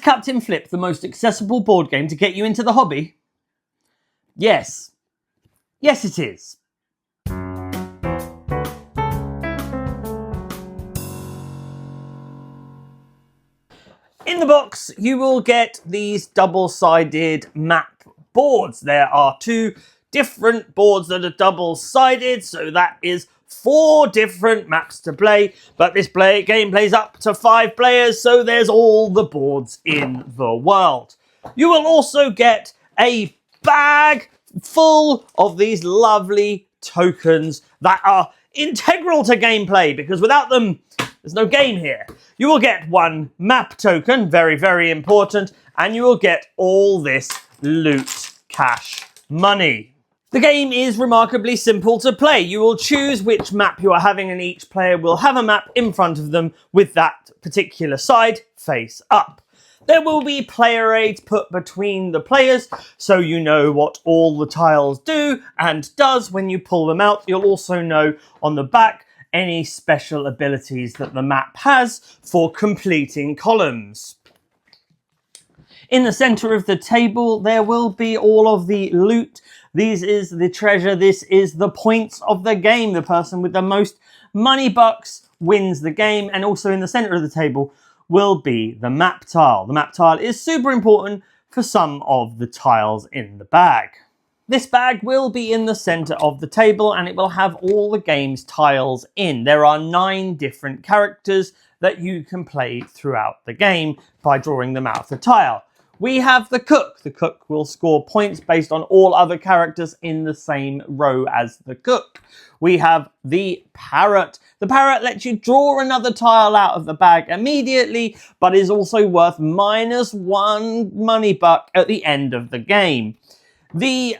Captain Flip the most accessible board game to get you into the hobby? Yes. Yes, it is. In the box, you will get these double-sided map boards. There are 2 different boards that are double-sided, so that is 4 different maps to play, but this game plays up to 5 players, so there's all the boards in the world. You will also get a bag full of these lovely tokens that are integral to gameplay, because without them, there's no game here. You will get 1 map token, very, very important, and you will get all this loot cash money. The game is remarkably simple to play. You will choose which map you are having, and each player will have a map in front of them with that particular side face up. There will be player aids put between the players, so you know what all the tiles do and does when you pull them out. You'll also know on the back any special abilities that the map has for completing columns. In the center of the table, there will be all of the loot. This is the treasure. This is the points of the game. The person with the most money bucks wins the game. And also in the center of the table will be the map tile. The map tile is super important for some of the tiles in the bag. This bag will be in the center of the table, and it will have all the game's tiles in. There are 9 different characters that you can play throughout the game by drawing them out of the tile. We have the cook. The cook will score points based on all other characters in the same row as the cook. We have the parrot. The parrot lets you draw another tile out of the bag immediately, but is also worth -1 money buck at the end of the game. The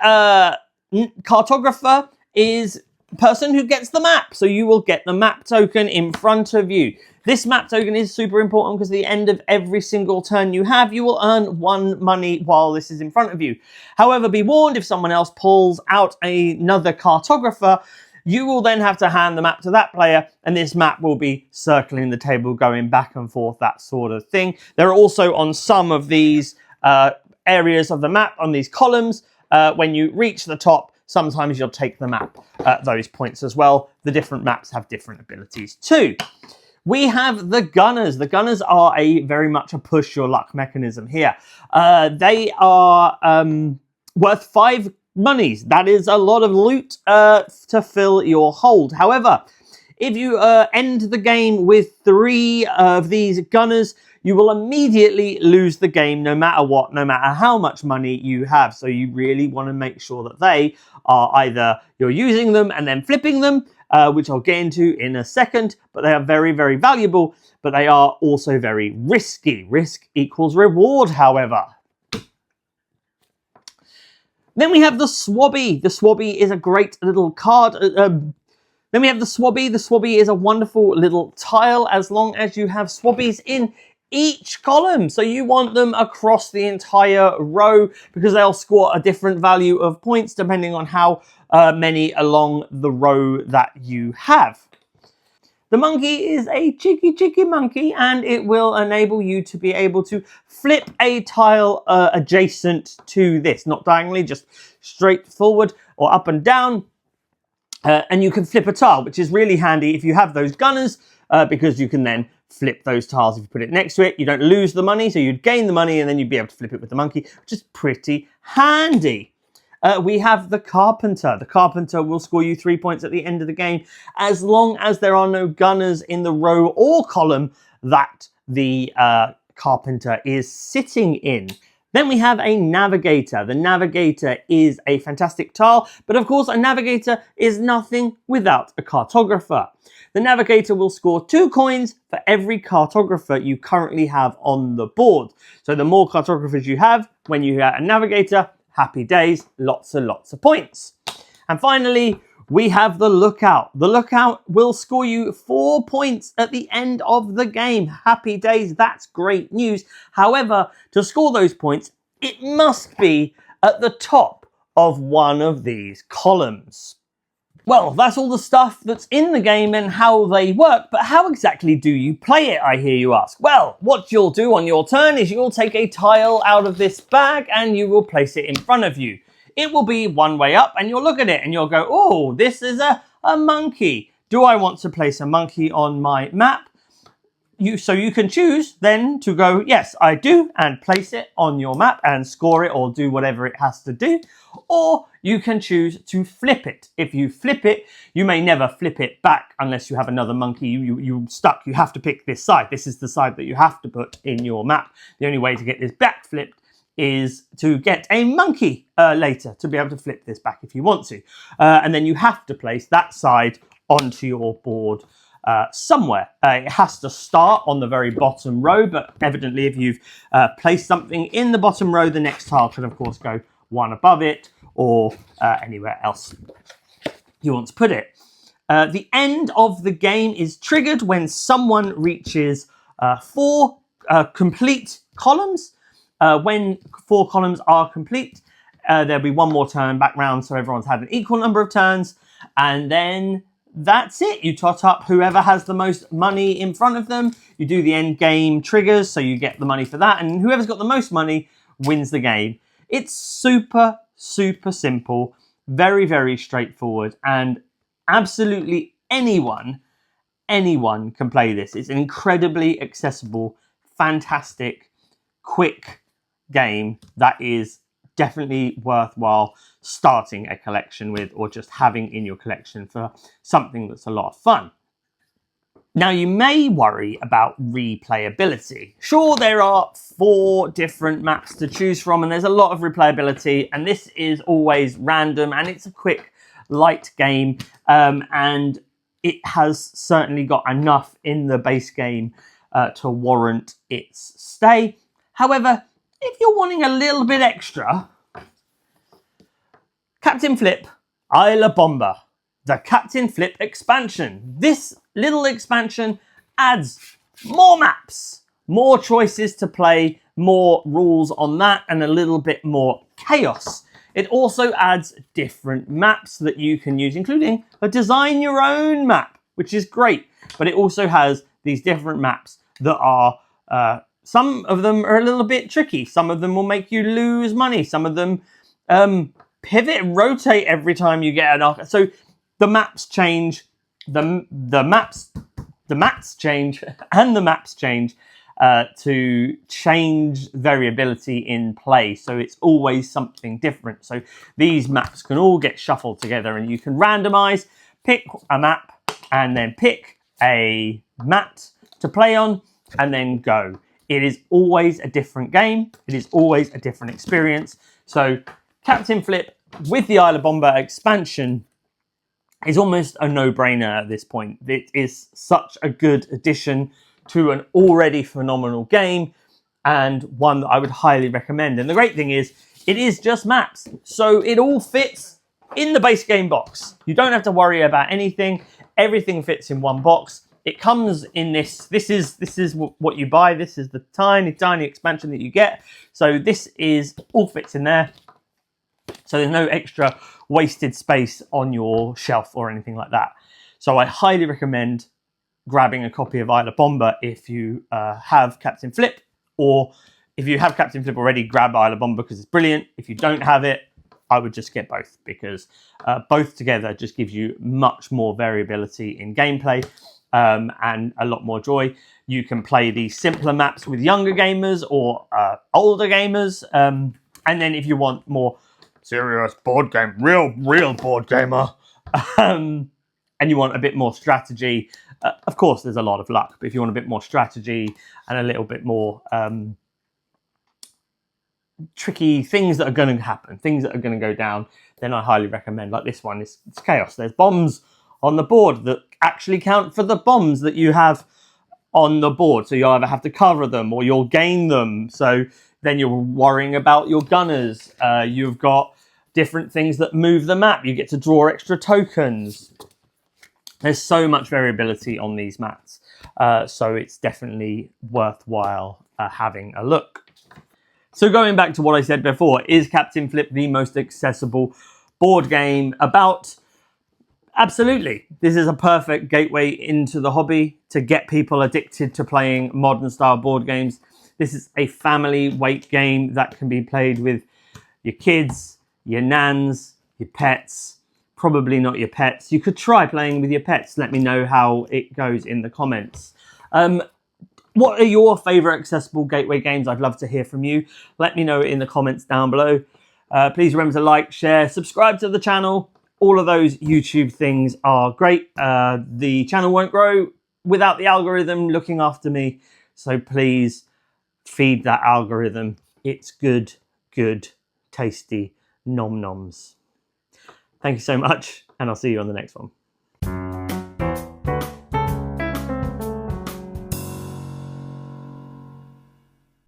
cartographer is the person who gets the map, so you will get the map token in front of you. This map token is super important because at the end of every single turn you have, you will earn 1 money while this is in front of you. However, be warned, if someone else pulls out another cartographer, you will then have to hand the map to that player, and this map will be circling the table, going back and forth, that sort of thing. There are also on some of these areas of the map, on these columns, when you reach the top, sometimes you'll take the map at those points as well. The different maps have different abilities too. We have the gunners. The gunners are very much a push your luck mechanism here. They are worth 5 monies. That is a lot of loot to fill your hold. However, if you end the game with 3 of these gunners, you will immediately lose the game no matter what, no matter how much money you have. So you really want to make sure that they are either you're using them and then flipping them, which I'll get into in a second, but they are very, very valuable, but they are also very risky. Risk equals reward, however. Then we have the Swabby. The Swabby is a great little card. Then we have the Swabby. The Swabby is a wonderful little tile as long as you have Swabbies in each column. So you want them across the entire row because they'll score a different value of points depending on how many along the row that you have. The monkey is a cheeky monkey, and it will enable you to be able to flip a tile adjacent to this, not diagonally, just straight forward or up and down. And you can flip a tile, which is really handy if you have those gunners, because you can then flip those tiles if you put it next to it. You don't lose the money, so you'd gain the money and then you'd be able to flip it with the monkey, which is pretty handy. We have the carpenter. The carpenter will score you 3 points at the end of the game as long as there are no gunners in the row or column that the carpenter is sitting in. Then we have a navigator. The navigator is a fantastic tile, but of course a navigator is nothing without a cartographer. The navigator will score 2 coins for every cartographer you currently have on the board. So the more cartographers you have when you have a navigator, happy days, lots and lots of points. And finally, we have the lookout. The lookout will score you 4 points at the end of the game. Happy days, that's great news. However, to score those points, it must be at the top of one of these columns. Well, that's all the stuff that's in the game and how they work, but how exactly do you play it, I hear you ask? Well, what you'll do on your turn is you'll take a tile out of this bag and you will place it in front of you. It will be one way up and you'll look at it and you'll go, oh, this is a monkey. Do I want to place a monkey on my map? So you can choose then to go, yes, I do, and place it on your map and score it or do whatever it has to do. Or you can choose to flip it. If you flip it, you may never flip it back unless you have another monkey. You're stuck. You have to pick this side. This is the side that you have to put in your map. The only way to get this back flipped is to get a monkey later to be able to flip this back if you want to. And then you have to place that side onto your board somewhere. It has to start on the very bottom row, but evidently if you've placed something in the bottom row, the next tile can of course go one above it or anywhere else you want to put it. The end of the game is triggered when someone reaches 4 complete columns. When 4 columns are complete, there'll be one more turn back round, so everyone's had an equal number of turns, and then that's it. You tot up whoever has the most money in front of them. You do the end game triggers, so you get the money for that, and whoever's got the most money wins the game. It's super, super simple, very, very straightforward, and absolutely anyone can play this. It's an incredibly accessible, fantastic, quick game that is definitely worthwhile starting a collection with or just having in your collection for something that's a lot of fun. Now, you may worry about replayability. Sure, there are 4 different maps to choose from and there's a lot of replayability, and this is always random and it's a quick, light game, and it has certainly got enough in the base game to warrant its stay. However, if you're wanting a little bit extra, Captain Flip Isla Bomba, the Captain Flip expansion. This little expansion adds more maps, more choices to play, more rules on that, and a little bit more chaos. It also adds different maps that you can use, including a design your own map, which is great. But it also has these different maps that are some of them are a little bit tricky. Some of them will make you lose money. Some of them pivot and rotate every time you get an arc. So the maps change, the mats change, and the maps change to change variability in play. So it's always something different. So these maps can all get shuffled together and you can randomize, pick a map, and then pick a mat to play on, and then go. It is always a different game. It is always a different experience. So Captain Flip with the Isla Bomba expansion is almost a no-brainer at this point. It is such a good addition to an already phenomenal game, and one that I would highly recommend. And the great thing is, it is just maps. So it all fits in the base game box. You don't have to worry about anything. Everything fits in one box. It comes in this is what you buy. This is the tiny expansion that you get. So this is all fits in there. So there's no extra wasted space on your shelf or anything like that. So I highly recommend grabbing a copy of Isla Bomba if you have Captain Flip, or if you have Captain Flip already, grab Isla Bomba because it's brilliant. If you don't have it, I would just get both, because both together just gives you much more variability in gameplay. And a lot more joy. You can play these simpler maps with younger gamers or older gamers. And then if you want more serious board game, real board gamer, and you want a bit more strategy, of course there's a lot of luck, but if you want a bit more strategy and a little bit more tricky things that are going to happen, things that are going to go down, then I highly recommend, like this one, it's chaos. There's bombs on the board that actually count for the bombs that you have on the board. So you'll either have to cover them or you'll gain them. So then you're worrying about your gunners. You've got different things that move the map. You get to draw extra tokens. There's so much variability on these mats. So it's definitely worthwhile having a look. So going back to what I said before, is Captain Flip the most accessible board game about Absolutely. This is a perfect gateway into the hobby to get people addicted to playing modern style board games. This is a family weight game that can be played with your kids, your nans, your pets, probably not your pets. You could try playing with your pets. Let me know how it goes in the comments. What are your favourite accessible gateway games? I'd love to hear from you. Let me know in the comments down below. Please remember to like, share, subscribe to the channel. All of those YouTube things are great. The channel won't grow without the algorithm looking after me. So please feed that algorithm. It's good, tasty nom noms. Thank you so much, and I'll see you on the next one.